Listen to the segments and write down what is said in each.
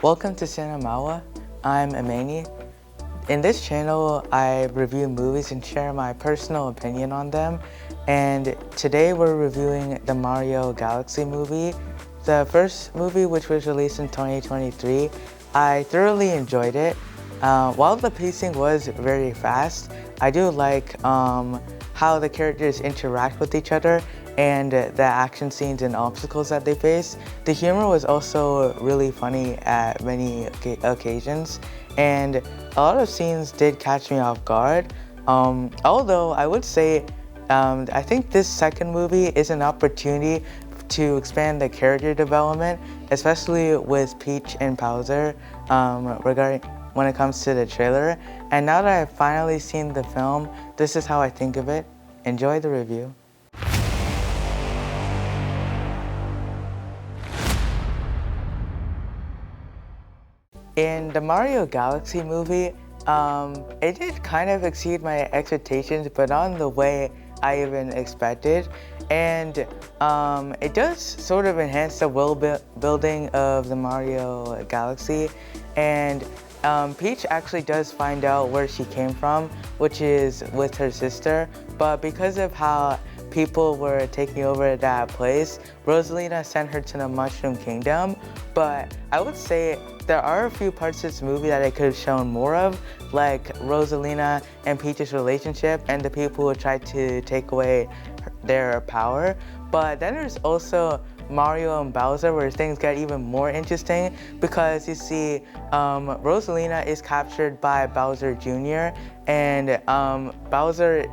Welcome to Cinemawa. I'm Amani. In this channel, I review movies and share my personal opinion on them. And today we're reviewing the Mario Galaxy movie, the first movie which was released in 2023. I thoroughly enjoyed it. While the pacing was very fast, I do like how the characters interact with each other and the action scenes and obstacles that they face. The humor was also really funny at many occasions, and a lot of scenes did catch me off guard. Although I would say I think this second movie is an opportunity to expand the character development, especially with Peach and Bowser regarding when it comes to the trailer. And now that I've finally seen the film, this is how I think of it. Enjoy the review. In the Mario Galaxy movie, it did kind of exceed my expectations, but not in the way I even expected. And it does sort of enhance the world building of the Mario Galaxy. And Peach actually does find out where she came from, which is with her sister. But because of how people were taking over that place, Rosalina sent her to the Mushroom Kingdom. But I would say there are a few parts of this movie that I could have shown more of, like Rosalina and Peach's relationship and the people who tried to take away their power. But then there's also Mario and Bowser, where things get even more interesting, because you see Rosalina is captured by Bowser Jr. and Bowser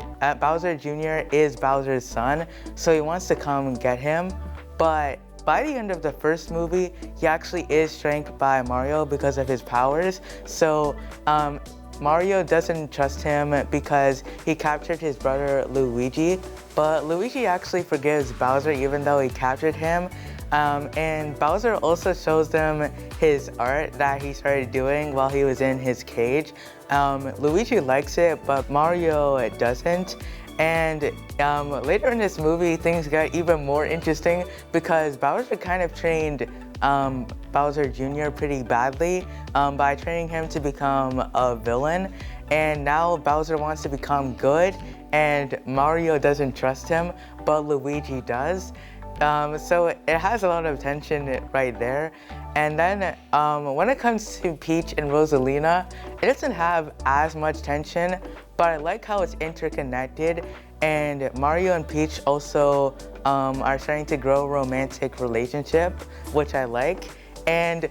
Jr. is Bowser's son, so he wants to come and get him. But by the end of the first movie, he actually is trained by Mario because of his powers. So Mario doesn't trust him because he captured his brother Luigi, but Luigi actually forgives Bowser even though he captured him. And Bowser also shows them his art that he started doing while he was in his cage. Luigi likes it, but Mario doesn't. And later in this movie, things got even more interesting because Bowser kind of trained Bowser Jr. pretty badly by training him to become a villain. And now Bowser wants to become good, and Mario doesn't trust him, but Luigi does. So it has a lot of tension right there. And then when it comes to Peach and Rosalina, it doesn't have as much tension, but I like how it's interconnected. And Mario and Peach also are starting to grow a romantic relationship, which I like. And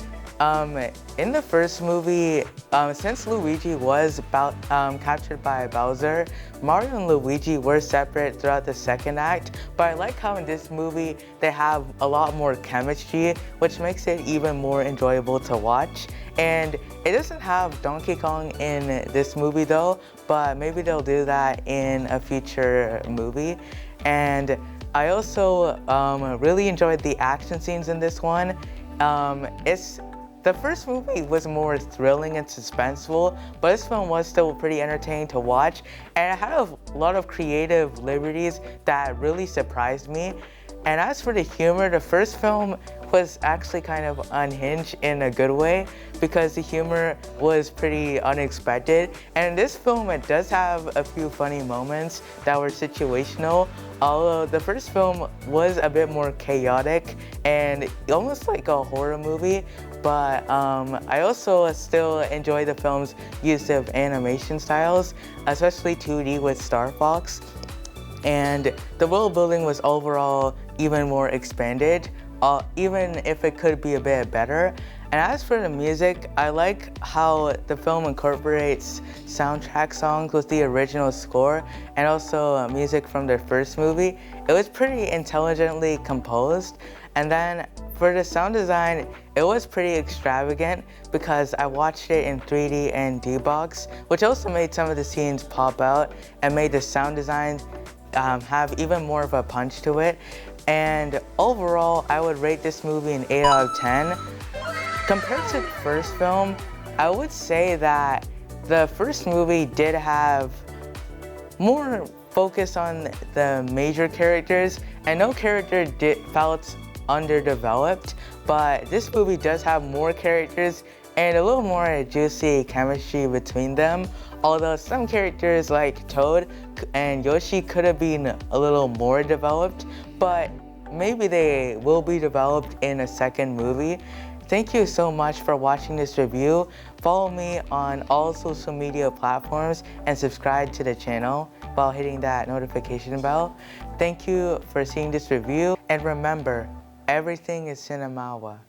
in the first movie, since Luigi was captured by Bowser, Mario and Luigi were separate throughout the second act, but I like how in this movie they have a lot more chemistry, which makes it even more enjoyable to watch. And it doesn't have Donkey Kong in this movie though, but maybe they'll do that in a future movie. And I also really enjoyed the action scenes in this one. The first movie was more thrilling and suspenseful, but this film was still pretty entertaining to watch, and it had a lot of creative liberties that really surprised me. And as for the humor, the first film was actually kind of unhinged in a good way because the humor was pretty unexpected. And in this film, it does have a few funny moments that were situational, although the first film was a bit more chaotic and almost like a horror movie. But I also still enjoy the film's use of animation styles, especially 2D with Star Fox. And the world building was overall even more expanded, even if it could be a bit better. And as for the music, I like how the film incorporates soundtrack songs with the original score and also music from the first movie. It was pretty intelligently composed. And then for the sound design, it was pretty extravagant because I watched it in 3D and D-Box, which also made some of the scenes pop out and made the sound design have even more of a punch to it. And overall, I would rate this movie an 8 out of 10. Compared to the first film, I would say that the first movie did have more focus on the major characters, and no character felt underdeveloped. but this movie does have more characters and a little more juicy chemistry between them. Although some characters like Toad and Yoshi could have been a little more developed, but maybe they will be developed in a second movie. Thank you so much for watching this review. Follow me on all social media platforms and subscribe to the channel while hitting that notification bell. Thank you for seeing this review, and remember, everything is Cinemawa.